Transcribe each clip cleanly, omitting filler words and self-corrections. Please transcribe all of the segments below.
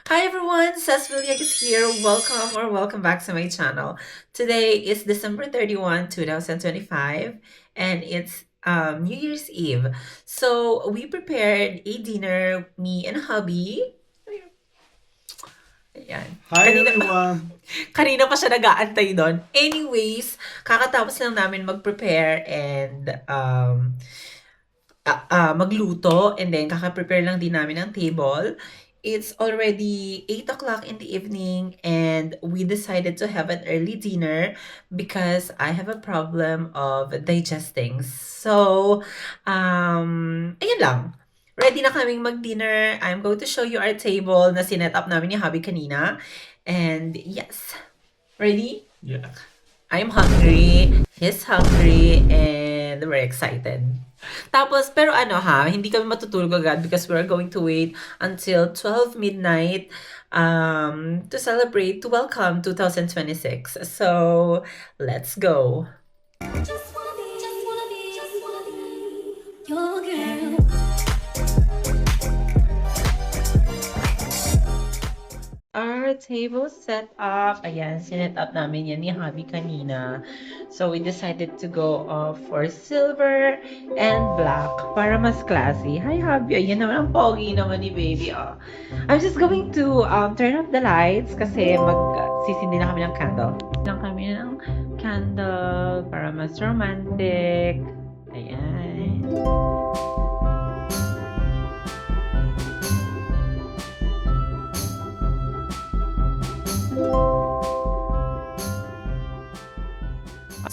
Hi everyone, Cess Village is here. Welcome back to my channel. Today is December 31, 2025, and it's New Year's Eve. So we prepared a dinner, me and hubby. Ayan. Hi Kanina, everyone! kanina pa siya nag-aantay doon. Anyways, kakatapos lang namin mag-prepare and magluto and then kaka-prepare lang din namin ng table. It's already 8 o'clock in the evening and we decided to have an early dinner because I have a problem of digesting. So, ayun lang. Ready na kaming mag-dinner. I'm going to show you our table na sinet up namin ni Hubby kanina. And yes, ready? Yeah. I'm hungry, he's hungry, and we're excited. Tapos, pero ano ha, hindi kami matutulog agad because we're going to wait until 12 midnight to celebrate, to welcome 2026. So, let's go. Just wanna be, just wanna be, just wanna be your girl. Our table set up. Ayan, sinet up namin yan ni Hubby kanina. So, we decided to go for silver and black para mas classy. Hi, Hubby. Ayan naman, ang pogi naman ni baby. Oh. I'm just going to turn off the lights kasi magsisindi na kami ng candle. Lang kami ng candle para mas romantic. Ayan.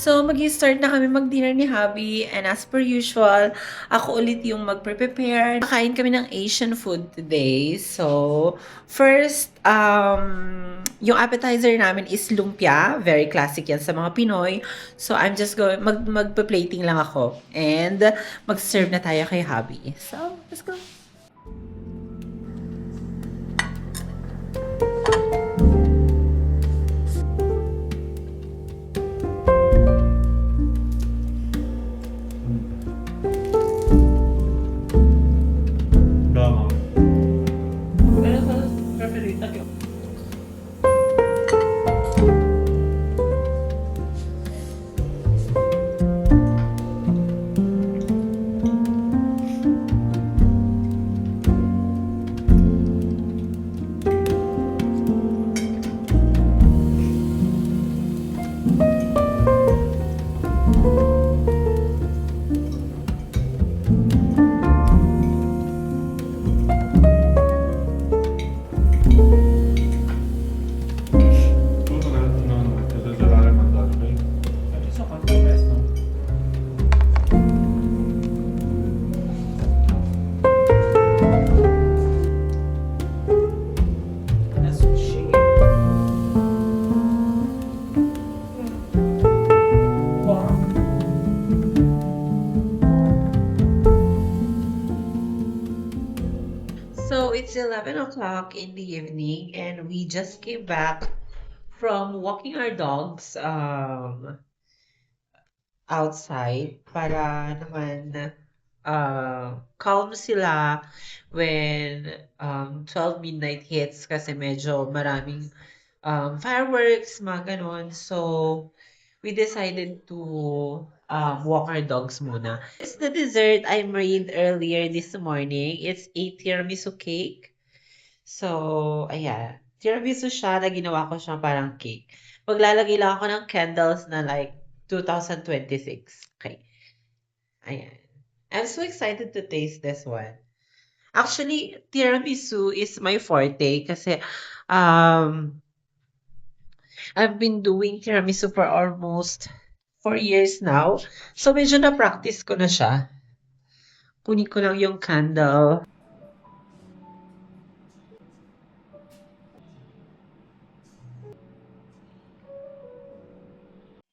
So, mag-start na kami mag-dinner ni Hubby and as per usual, ako ulit yung magpre-prepare. Nakain kami ng Asian food today. So, first, yung appetizer namin is lumpia. Very classic yan sa mga Pinoy. So, I'm just going, magpa-plating lang ako. And, mag-serve na tayo kay Hubby. So, let's go. Dama. Pero, preferita ko. Tutto non esagerare a mangiare, dai. Ci sono quanto questo? Sushi. Wow. So it's 11 o'clock in the evening, and we just came back from walking our dogs outside para naman calm sila when 12 midnight hits kasi medyo maraming fireworks, mga ganon. So, we decided to walk our dogs muna. It's the dessert I made earlier this morning. It's a tiramisu cake. So, ayan. Tiramisu siya na ginawa ko siyang parang cake. Maglalagay lang ako ng candles na like 2026. Okay. Ayan. I'm so excited to taste this one. Actually, tiramisu is my forte kasi um, I've been doing tiramisu for almost 4 years now. So, medyo na-practice ko na siya. Kunin ko lang yung candle.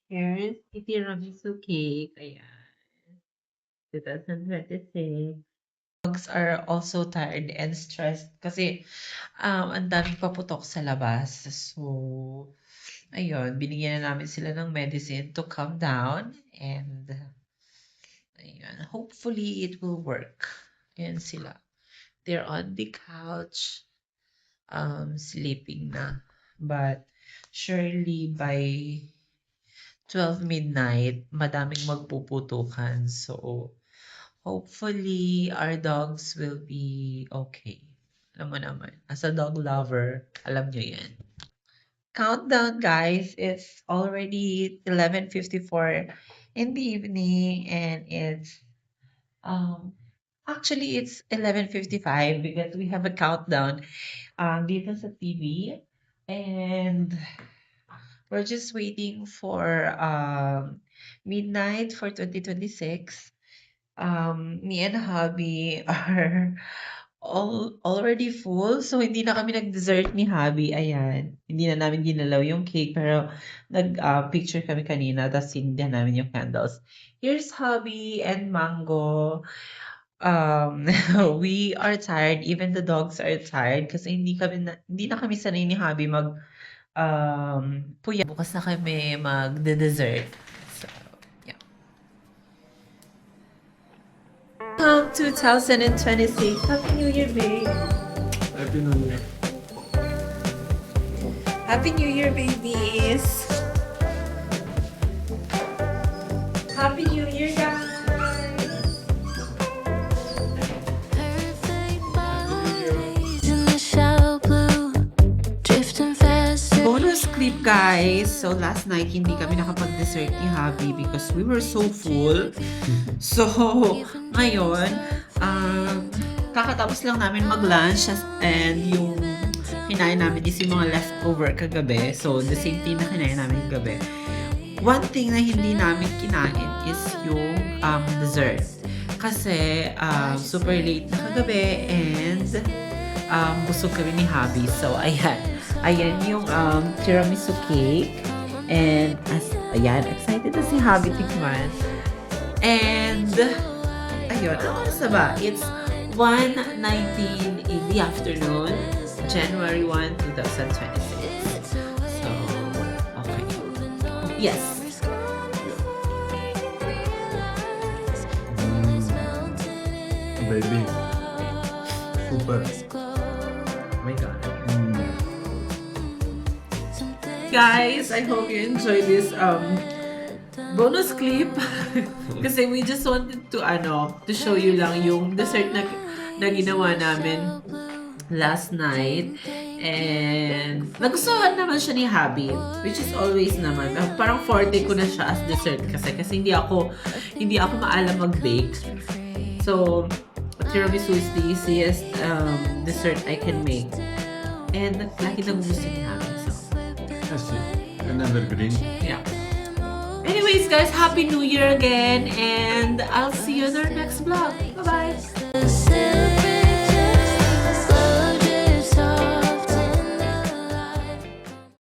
Here's the tiramisu cake. Ayan. 2026. Dogs are also tired and stressed kasi ang daming paputok sa labas. So, ayun, binigyan na namin sila ng medicine to calm down and ayun, hopefully it will work. Ayan sila. They're on the couch. sleeping na. But surely by 12 midnight, madaming magpuputukan. So, hopefully, our dogs will be okay. Alam mo naman, as a dog lover, alam nyo yan. Countdown, guys. It's already 11:54 in the evening, and actually it's 11:55 because we have a countdown dito sa TV, and we're just waiting for midnight for 2026. Me and hubby are already full, so hindi na kami nag-dessert ni hubby. Ayan, hindi na namin ginalaw yung cake, pero nag-picture kami kanina, tapos sindihan namin yung candles. Here's hubby and mango. Um, we are tired, even the dogs are tired kasi hindi na kami sanay ni hubby puyat. Bukas na kami mag-dessert. So, yeah. 2026. Happy New Year, babe. Happy New Year. Happy New Year, babies. Happy New Year, guys. Bonus clip, guys. So, last night, hindi kami nakapag-dessert ni hubby because we were so full. So, ngayon, kakatapos lang namin mag-lunch and yung kinain namin is yung mga leftover kagabi. So, the same thing na kinain namin kagabi. One thing na hindi namin kinain is yung dessert. Kasi super late na kagabi and busog kami ni hubby. So, ayan. Ayan yung tiramisu cake. And, ayan, excited na si hubby tikman. And, ayun, ano oras na ba? It's 1:19 in the afternoon, January 1, 2026. So, okay. Yes. Baby. Super. Oh my God. Guys, I hope you enjoyed this bonus clip kasi we just wanted to show you lang yung dessert na ginawa namin last night, and nagustuhan naman siya ni hubby, which is always naman parang forte ko na siya as dessert kasi hindi ako maalam mag-bake. So tiramisu is the easiest dessert I can make, and lagi nagugusto ni hubby. Yes, another green. Yeah. Anyways, guys, Happy New Year again, and I'll see you in our next vlog. Bye-bye.